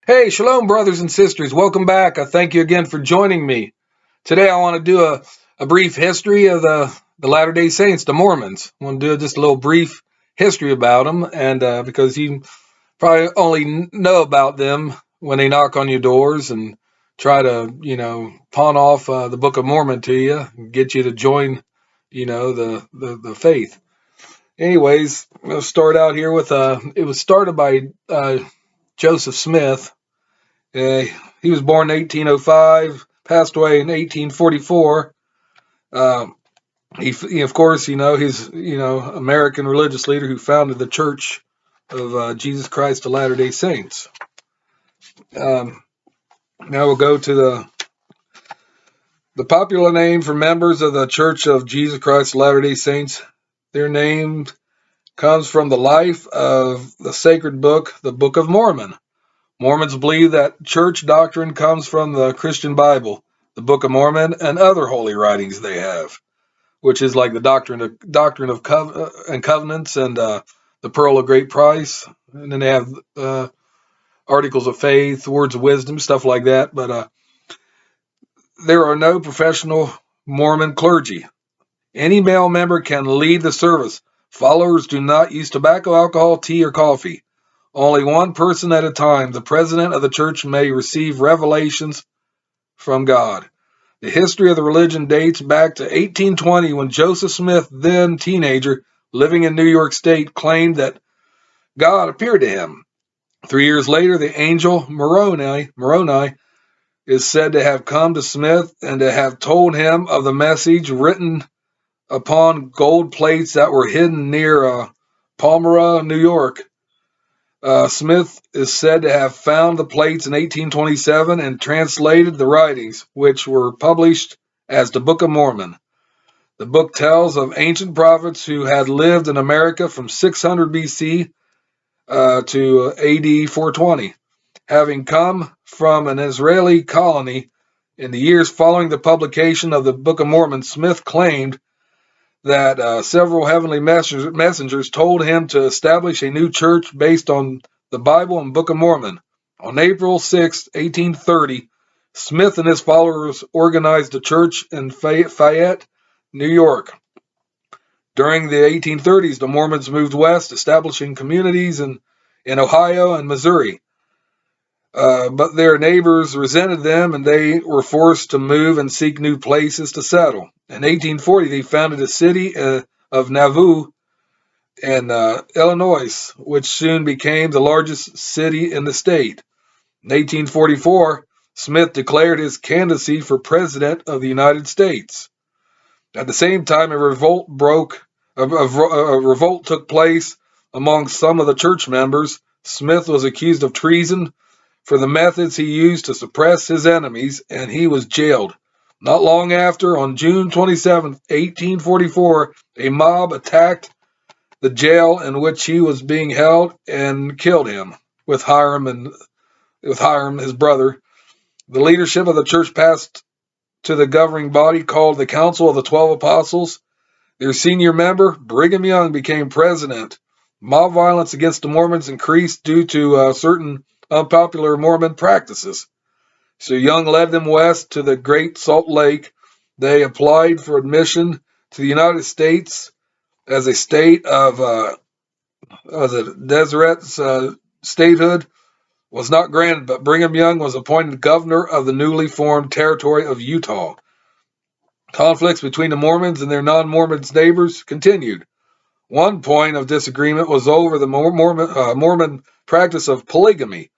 Hey, shalom, brothers and sisters. Welcome back. I thank you again for joining me. Today, I want to do a brief history of the Latter-day Saints, the Mormons. I want to do just a little brief history about them, and because you probably only know about them when they knock on your doors and try to, pawn off the Book of Mormon to you, and get you to join, the faith. Anyways, I'm going to start out here with it was started by Joseph Smith. uh, he was born in 1805, passed away in 1844. Um, of course, he's American religious leader who founded the Church of Jesus Christ of Latter-day Saints. Um, Now we'll go to the popular name for members of the Church of Jesus Christ of Latter-day Saints. Their name comes from the life of the sacred book, the Book of Mormon. Mormons believe that church doctrine comes from the Christian Bible, the Book of Mormon, and other holy writings they have, which is like the doctrine of and covenants and the Pearl of Great Price, and then they have articles of faith, words of wisdom, stuff like that. But there are no professional Mormon clergy. Any male member can lead the service. Followers do not use tobacco, alcohol, tea, or coffee. Only one person at a time, the president of the church, may receive revelations from God. The history of the religion dates back to 1820 when Joseph Smith, then teenager, living in New York State, claimed that God appeared to him. 3 years later, the angel Moroni is said to have come to Smith and to have told him of the message written upon gold plates that were hidden near Palmyra, New York. Smith is said to have found the plates in 1827 and translated the writings, which were published as the Book of Mormon. The book tells of ancient prophets who had lived in America from 600 BC to AD 420, having come from an Israeli colony. In the years following the publication of the Book of Mormon, Smith claimed that several heavenly messengers told him to establish a new church based on the Bible and Book of Mormon. On April 6, 1830, Smith and his followers organized a church in Fayette, New York. During the 1830s, the Mormons moved west, establishing communities in Ohio and Missouri. But their neighbors resented them, and they were forced to move and seek new places to settle. In 1840, they founded a city of Nauvoo in Illinois, which soon became the largest city in the state. In 1844, Smith declared his candidacy for President of the United States. At the same time, a revolt took place among some of the church members. Smith was accused of treason for the methods he used to suppress his enemies, and he was jailed. Not long after, on June 27, 1844, a mob attacked the jail in which he was being held and killed him with Hiram, his brother. The leadership of the church passed to the governing body called the Council of the 12 Apostles. Their senior member, Brigham Young, became president. Mob violence against the Mormons increased due to certain unpopular Mormon practices. So Young led them west to the Great Salt Lake. They applied for admission to the United States as a state of Deseret's statehood was not granted, but Brigham Young was appointed governor of the newly formed territory of Utah. Conflicts between the Mormons and their non-Mormon neighbors continued. One point of disagreement was over the Mormon practice of polygamy,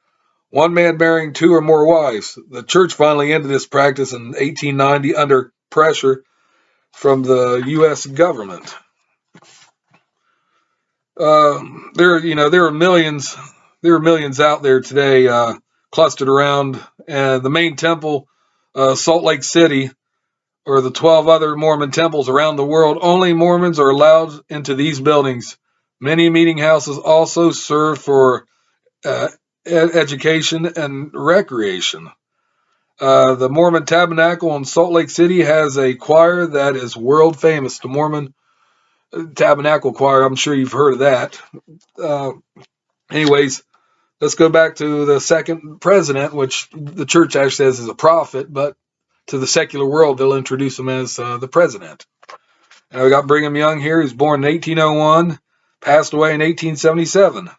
one man marrying two or more wives. The church finally ended this practice in 1890 under pressure from the U.S. government. There are millions. There are millions out there today clustered around the main temple, Salt Lake City, or the 12 other Mormon temples around the world. Only Mormons are allowed into these buildings. Many meeting houses also serve for uh, education and recreation. The Mormon Tabernacle in Salt Lake City has a choir that is world famous. The Mormon Tabernacle Choir, I'm sure you've heard of that. Uh, Anyways, let's go back to the second president, which the church actually says is a prophet, but to the secular world, they'll introduce him as the president. And we got Brigham Young here. He was born in 1801, passed away in 1877.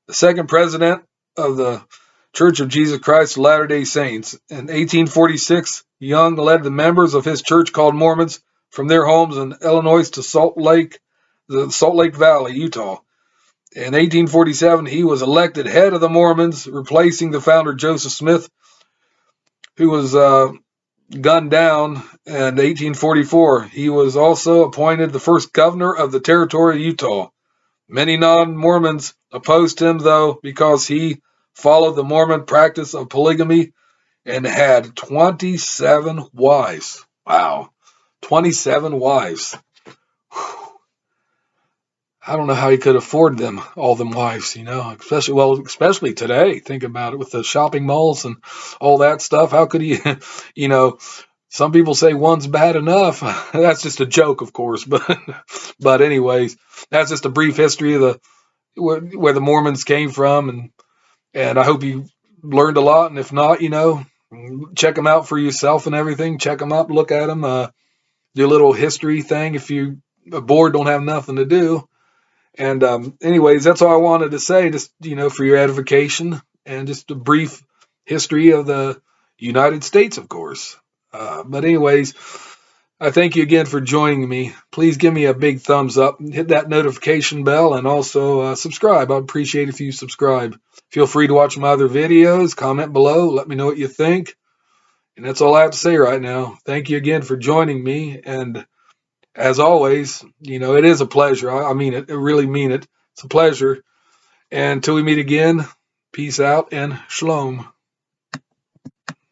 The second president of the Church of Jesus Christ of Latter-day Saints. In 1846, Young led the members of his church called Mormons from their homes in Illinois to the Salt Lake Valley, Utah. In 1847, he was elected head of the Mormons, replacing the founder Joseph Smith, who was gunned down in 1844. He was also appointed the first governor of the territory of Utah. Many non-Mormons opposed him, though, because he followed the Mormon practice of polygamy and had 27 wives. Wow, 27 wives. Whew. I don't know how he could afford them, all them wives, especially today. Think about it with the shopping malls and all that stuff. How could he, some people say one's bad enough. That's just a joke, of course, but anyways, that's just a brief history of where the Mormons came from, and I hope you learned a lot. And if not, check them out for yourself and everything. Check them up, look at them, do a little history thing if you are bored, don't have nothing to do. And anyways, that's all I wanted to say, just, for your edification, and just a brief history of the United States, of course. But anyways, I thank you again for joining me. Please give me a big thumbs up, hit that notification bell, and also subscribe. I'd appreciate if you subscribe. Feel free to watch my other videos, comment below, let me know what you think. And that's all I have to say right now. Thank you again for joining me. And as always, it is a pleasure. I mean it. I really mean it. It's a pleasure. And until we meet again, peace out and shalom.